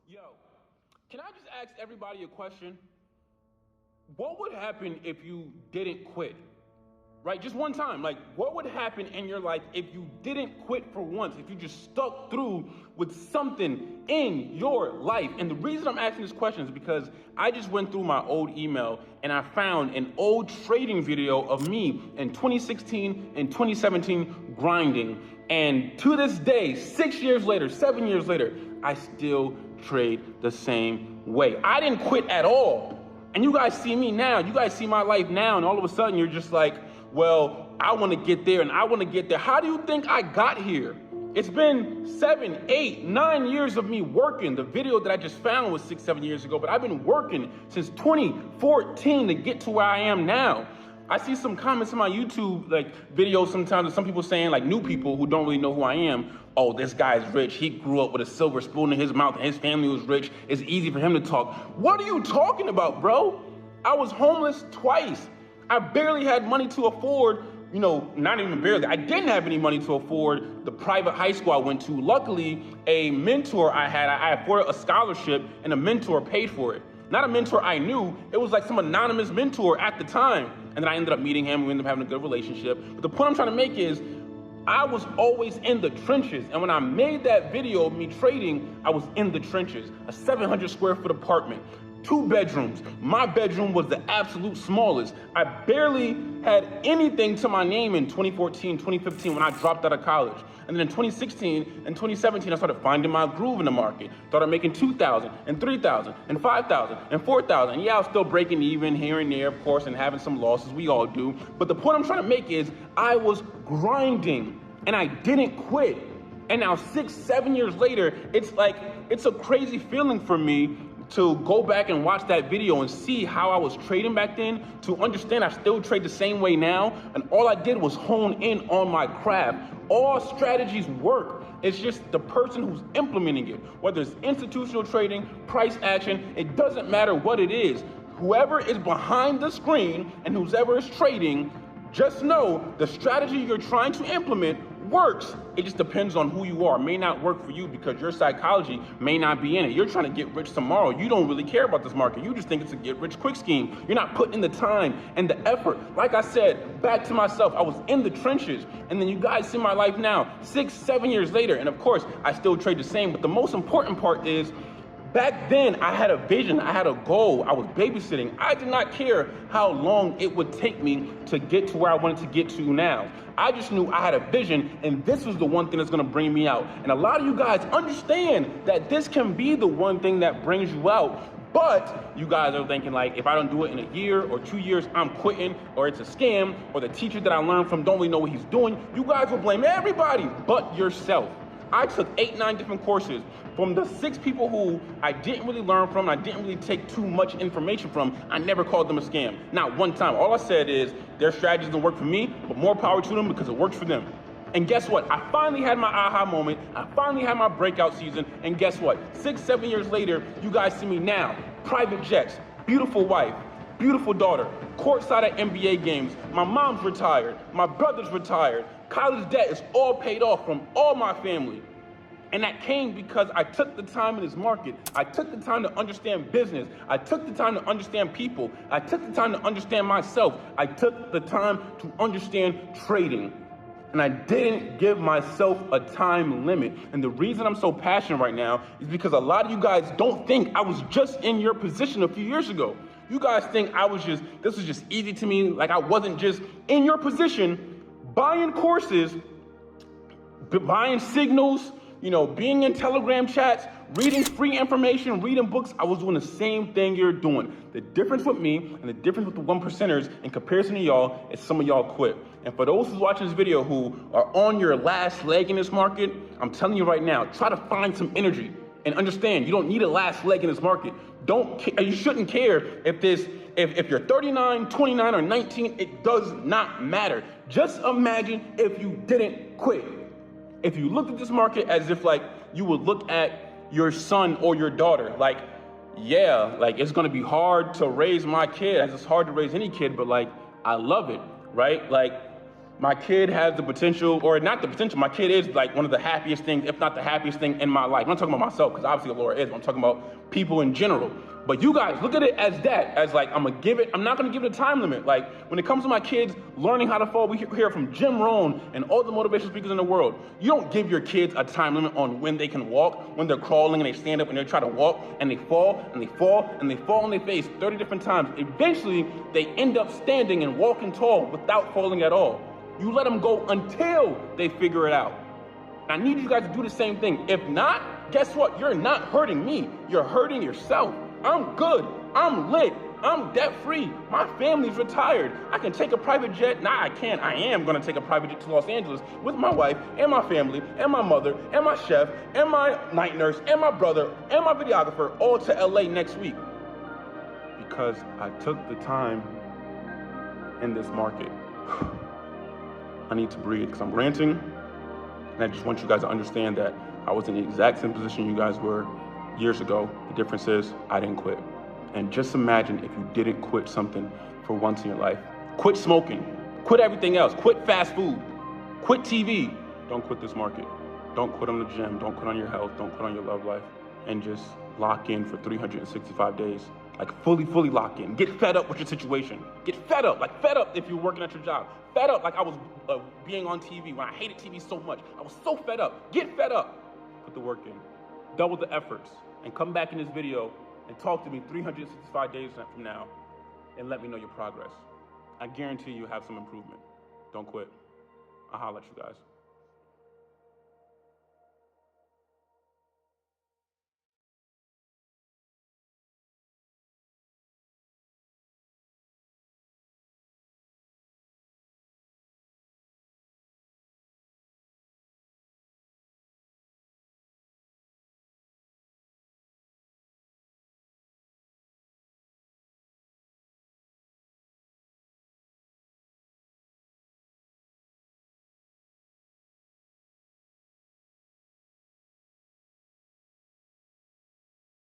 Yo, can I just ask everybody a question? What would happen if you didn't quit? Right? Just one time. Like, what would happen in your life if you didn't quit for once? If you just stuck through with something in your life? And the reason I'm asking this question is because I just went through my old email and I found an old trading video of me in 2016 and 2017 grinding. And to this day, 6 years later, 7 years later, I still trade the same way. I didn't quit at all. And you guys see me now, you guys see my life now, and all of a sudden you're just like, well, I want to get there and I want to get there. How do you think I got here? It's been 7, 8, 9 years of me working. The video that I just found was 6, 7 years ago, but I've been working since 2014 to get to where I am now. I see some comments in my YouTube videos sometimes of some people saying, like, new people who don't really know who I am, oh, this guy's rich. He grew up with a silver spoon in his mouth and his family was rich. It's easy for him to talk. What are you talking about, bro? I was homeless twice. I barely had money to afford, not even barely. I didn't have any money to afford the private high school I went to. Luckily, a mentor I afforded a scholarship and a mentor paid for it. Not a mentor I knew, it was like some anonymous mentor at the time. And then I ended up meeting him, we ended up having a good relationship. But the point I'm trying to make is, I was always in the trenches. And when I made that video of me trading, I was in the trenches. A 700 square foot apartment, 2 bedrooms. My bedroom was the absolute smallest. I barely had anything to my name in 2014, 2015 when I dropped out of college. And then in 2016 and 2017, I started finding my groove in the market. Started making 2,000 and 3,000 and 5,000 and 4,000. Yeah, I was still breaking even here and there, of course, and having some losses. We all do. But the point I'm trying to make is I was grinding and I didn't quit. And now 6, 7 years later, it's a crazy feeling for me to go back and watch that video and see how I was trading back then, to understand I still trade the same way now. And all I did was hone in on my craft. All strategies work. It's just the person who's implementing it, whether it's institutional trading, price action, it doesn't matter what it is. Whoever is behind the screen and whoever is trading, just know the strategy you're trying to implement works. It just depends on who you are. It may not work for you because your psychology may not be in it. You're trying to get rich tomorrow. You don't really care about this market. You just think it's a get rich quick scheme. You're not putting in the time and the effort. Like I said, back to myself, I was in the trenches. And then you guys see my life now, 6, 7 years later. And of course, I still trade the same. But the most important part is, back then, I had a vision, I had a goal, I was babysitting. I did not care how long it would take me to get to where I wanted to get to now. I just knew I had a vision, and this was the one thing that's gonna bring me out. And a lot of you guys understand that this can be the one thing that brings you out. But you guys are thinking, like, if I don't do it in a year or 2 years, I'm quitting, or it's a scam, or the teacher that I learned from don't really know what he's doing. You guys will blame everybody but yourself. I took 8, 9 different courses from the 6 people who I didn't really learn from, I didn't really take too much information from. I never called them a scam, not one time. All I said is their strategies don't work for me, but more power to them because it works for them. And guess what? I finally had my aha moment. I finally had my breakout season. And guess what? 6, 7 years later, you guys see me now. Private jets, beautiful wife, beautiful daughter, courtside at NBA games. My mom's retired. My brother's retired. College debt is all paid off from all my family. And that came because I took the time in this market. I took the time to understand business. I took the time to understand people. I took the time to understand myself. I took the time to understand trading. And I didn't give myself a time limit. And the reason I'm so passionate right now is because a lot of you guys don't think I was just in your position a few years ago. You guys think this was just easy to me, like I wasn't just in your position, buying courses, buying signals, being in Telegram chats, reading free information, reading books. I was doing the same thing you're doing. The difference with me and the difference with the 1%ers in comparison to y'all is some of y'all quit. And for those who's watching this video who are on your last leg in this market, I'm telling you right now, try to find some energy and understand you don't need a last leg in this market. You shouldn't care if you're 39, 29, or 19, it does not matter. Just imagine if you didn't quit. If you looked at this market as if like you would look at your son or your daughter, it's gonna be hard to raise my kid, as it's hard to raise any kid, but I love it, right? My kid has the potential, or not the potential, my kid is like one of the happiest things, if not the happiest thing in my life. I'm not talking about myself, because obviously the Lord is, but I'm talking about people in general. But you guys, look at it as that, as like, I'm not gonna give it a time limit. Like, when it comes to my kids learning how to fall, we hear from Jim Rohn and all the motivational speakers in the world. You don't give your kids a time limit on when they can walk, when they're crawling and they stand up and they try to walk, and they fall, and they fall, and they fall on their face 30 different times. Eventually, they end up standing and walking tall without falling at all. You let them go until they figure it out. I need you guys to do the same thing. If not, guess what? You're not hurting me. You're hurting yourself. I'm good. I'm lit. I'm debt-free. My family's retired. I can take a private jet. Nah, I can't. I am going to take a private jet to Los Angeles with my wife and my family and my mother and my chef and my night nurse and my brother and my videographer all to LA next week. Because I took the time in this market. I need to breathe because I'm ranting. And I just want you guys to understand that I was in the exact same position you guys were years ago. The difference is I didn't quit. And just imagine if you didn't quit something for once in your life. Quit smoking, quit everything else, quit fast food, quit TV. Don't quit this market. Don't quit on the gym, don't quit on your health, don't quit on your love life. And just lock in for 365 days. Like fully lock in. Get fed up with your situation. Get fed up, like fed up if you're working at your job. Fed up like I was being on TV when I hated TV so much. I was so fed up. Get fed up. Put the work in. Double the efforts. And come back in this video and talk to me 365 days from now and let me know your progress. I guarantee you have some improvement. Don't quit. I'll holler at you guys.